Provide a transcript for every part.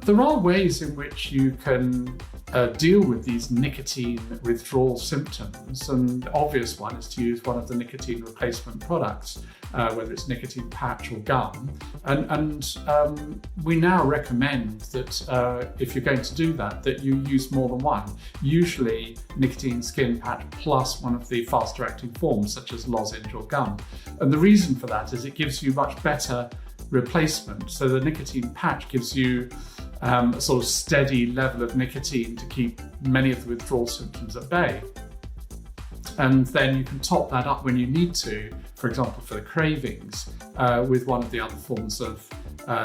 There are ways in which you can deal with these nicotine withdrawal symptoms, and the obvious one is to use one of the nicotine replacement products, whether it's nicotine patch or gum. And we now recommend that if you're going to do that, that you use more than one. Usually nicotine skin patch plus one of the faster acting forms, such as lozenge or gum. And the reason for that is it gives you much better replacement. So the nicotine patch gives you a sort of steady level of nicotine to keep many of the withdrawal symptoms at bay. And then you can top that up when you need to, for example, for the cravings, with one of the other forms of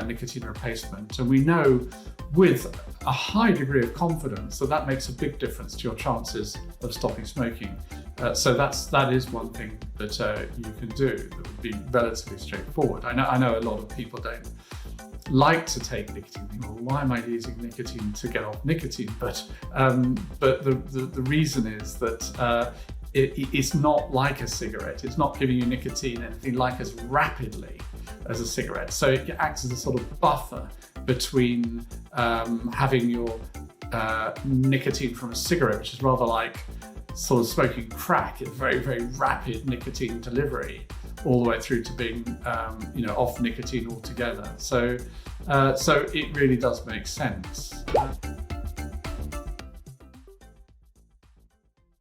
nicotine replacement. And we know with a high degree of confidence that that makes a big difference to your chances of stopping smoking. So that is one thing that you can do that would be relatively straightforward. I know a lot of people don't like to take nicotine. Well, why am I using nicotine to get off nicotine? But the reason is that it's not like a cigarette. It's not giving you nicotine anything like as rapidly as a cigarette. So it acts as a sort of buffer between having your nicotine from a cigarette, which is rather like sort of smoking crack. It's very, very rapid nicotine delivery, all the way through to being off nicotine altogether. So it really does make sense.